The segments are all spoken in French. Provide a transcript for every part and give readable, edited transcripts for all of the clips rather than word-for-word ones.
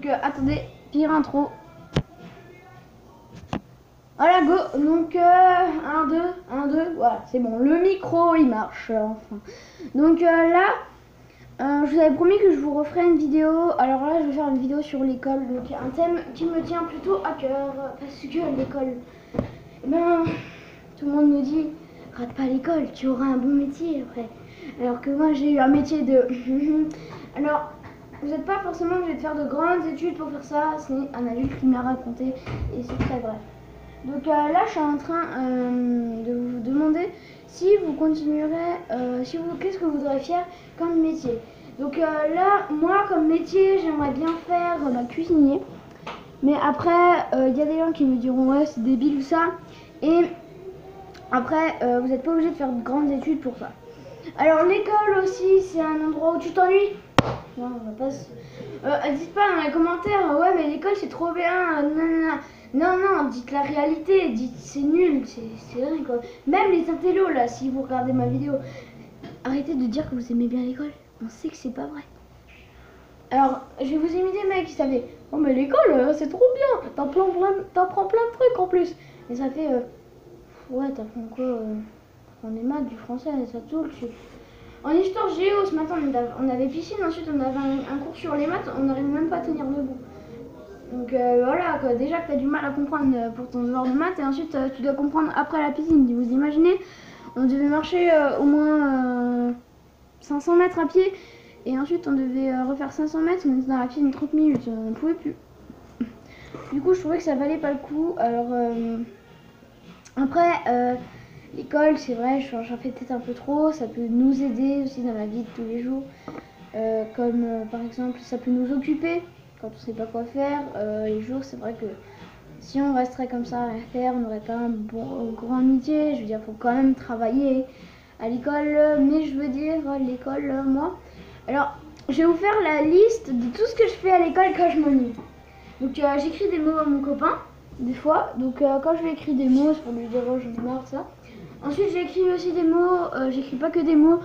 Donc attendez, pire intro. Voilà, go. Donc 1, 2, 1, 2, voilà, c'est bon. Le micro, il marche, enfin. Donc là, je vous avais promis que je vous referais une vidéo. Alors là, je vais faire une vidéo sur l'école. Donc un thème qui me tient plutôt à cœur. Parce que l'école, eh ben, tout le monde nous dit, rate pas l'école, tu auras un bon métier après. Alors que moi, j'ai eu un métier de... Alors... Vous n'êtes pas forcément obligé de faire de grandes études pour faire ça, c'est un adulte qui me l'a raconté et c'est très vrai. Donc là, je suis en train de vous demander si vous continuerez, qu'est-ce que vous voudrez faire comme métier. Donc là, moi comme métier, j'aimerais bien faire cuisinier. Mais après, il y a des gens qui me diront ouais, c'est débile ou ça. Et après, vous n'êtes pas obligé de faire de grandes études pour ça. Alors l'école aussi, c'est un endroit où tu t'ennuies. Non, on va pas. Dites pas dans les commentaires, ouais, mais l'école c'est trop bien. Non, dites la réalité, dites c'est nul, c'est vrai quoi. Même les intellos là, si vous regardez ma vidéo, arrêtez de dire que vous aimez bien l'école. On sait que c'est pas vrai. Alors, je vais vous imiter, mec, qui savait. Oh, mais l'école, c'est trop bien. T'apprends plein de trucs en plus. Et ça fait. Ouais, t'apprends quoi On est maths, du français, ça tourne. En histoire géo, ce matin, on avait piscine, ensuite on avait un cours sur les maths, on n'arrive même pas à tenir debout. Donc voilà, quoi. Déjà que tu as du mal à comprendre pour ton devoir de maths, et ensuite tu dois comprendre après la piscine. Vous imaginez, on devait marcher au moins 500 mètres à pied, et ensuite on devait refaire 500 mètres, on était dans la piscine 30 minutes, on ne pouvait plus. Du coup, je trouvais que ça valait pas le coup. Alors après... l'école, c'est vrai, j'en fais peut-être un peu trop, ça peut nous aider aussi dans la vie de tous les jours. Comme par exemple, ça peut nous occuper quand on sait pas quoi faire. Les jours, c'est vrai que si on resterait comme ça à rien faire, on n'aurait pas un grand métier. Je veux dire, faut quand même travailler à l'école, mais je veux dire, l'école, moi. Alors, je vais vous faire la liste de tout ce que je fais à l'école quand je m'ennuie. Donc, j'écris des mots à mon copain, des fois. Donc, quand je lui écris des mots, c'est pour lui dire, oh, j'en ai marre de ça. Ensuite, j'écris aussi des mots, j'écris pas que des mots.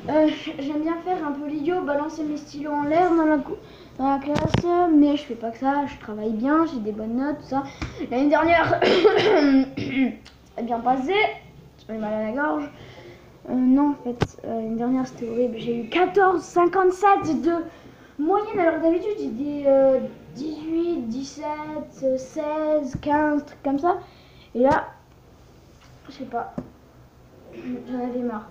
J'aime bien faire un peu l'idiot, balancer mes stylos en l'air dans la classe, mais je fais pas que ça, je travaille bien, j'ai des bonnes notes, tout ça. L'année dernière, c'est bien passé, j'avais mal à la gorge. Non, en fait, l'année dernière c'était horrible, j'ai eu 14,57 de moyenne, alors d'habitude j'ai des 18, 17, 16, 15, trucs comme ça. Et là, je sais pas. J'en avais marre.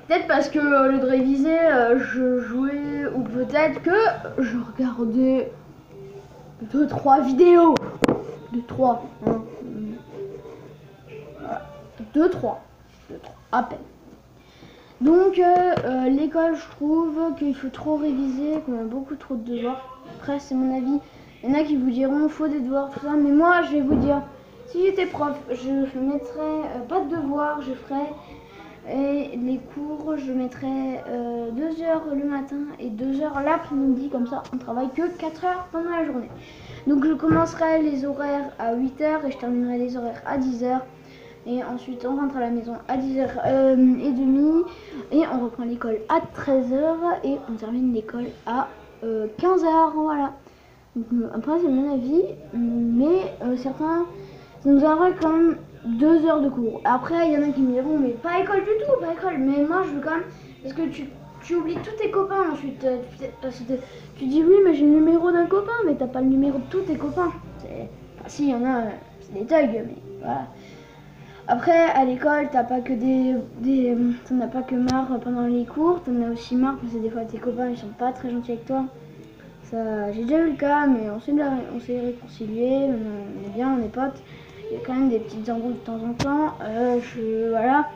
Peut-être parce que au lieu de réviser, je jouais, ou peut-être que je regardais 2-3 vidéos. 2-3. Hein. Voilà. 2-3. À peine. Donc l'école, je trouve qu'il faut trop réviser, qu'on a beaucoup trop de devoirs. Après, c'est mon avis. Il y en a qui vous diront faut des devoirs, tout ça. Mais moi, je vais vous dire, si j'étais prof, je mettrais pas de devoirs, je ferais... Et les cours, je mettrais 2 heures le matin et 2 heures l'après-midi, comme ça on travaille que 4 heures pendant la journée. Donc je commencerai les horaires à 8 heures et je terminerai les horaires à 10 heures. Et ensuite on rentre à la maison à 10h30 et on reprend l'école à 13 heures et on termine l'école à 15 heures. Voilà. Donc, après c'est mon avis, mais certains, ça nous arrive quand même 2 heures de cours. Après, il y en a qui me diront, mais pas école du tout, pas école. Mais moi, je veux quand même, parce que tu oublies tous tes copains ensuite. Tu dis oui, mais j'ai le numéro d'un copain, mais t'as pas le numéro de tous tes copains. Enfin, si, il y en a, c'est des thugs, mais voilà. Après, à l'école, t'as pas que t'en as pas que marre pendant les cours, t'en as aussi marre parce que des fois tes copains ils sont pas très gentils avec toi. Ça, j'ai déjà eu le cas, mais on s'est réconcilié, on est bien, on est potes. Il y a quand même des petites embrouilles de temps en temps. Voilà.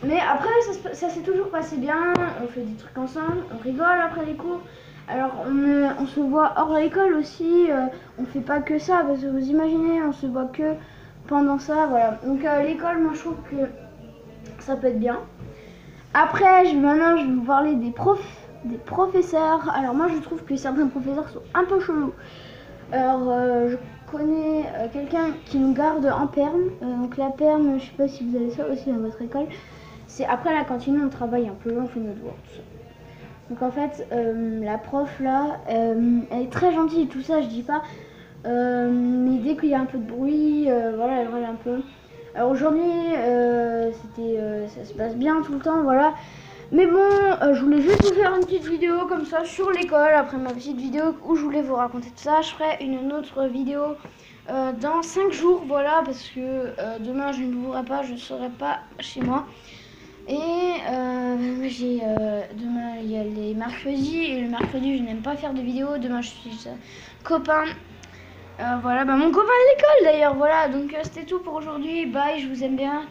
Mais après, ça s'est toujours passé bien. On fait des trucs ensemble, on rigole après les cours. Alors, on se voit hors l'école aussi. On fait pas que ça, parce que vous imaginez, on se voit que pendant ça. Voilà. Donc, l'école, moi, je trouve que ça peut être bien. Après, maintenant, je vais vous parler des professeurs. Alors, moi, je trouve que certains professeurs sont un peu chelous. Alors, je connais quelqu'un qui nous garde en perme. Donc la perme, je sais pas si vous avez ça aussi dans votre école. C'est après la cantine, on travaille un peu, on fait nos devoirs, tout ça. Donc en fait, la prof là, elle est très gentille et tout ça, je dis pas. Mais dès qu'il y a un peu de bruit, voilà, elle râle un peu. Alors aujourd'hui, ça se passe bien tout le temps, voilà. Mais bon, je voulais juste vous faire une petite vidéo comme ça sur l'école, après ma petite vidéo où je voulais vous raconter tout ça. Je ferai une autre vidéo dans 5 jours, voilà, parce que demain je ne pourrai pas, je ne serai pas chez moi. Et demain il y a les mercredis, et le mercredi je n'aime pas faire de vidéos, demain je suis copain. Voilà, mon copain de l'école d'ailleurs, voilà, donc c'était tout pour aujourd'hui, bye, je vous aime bien.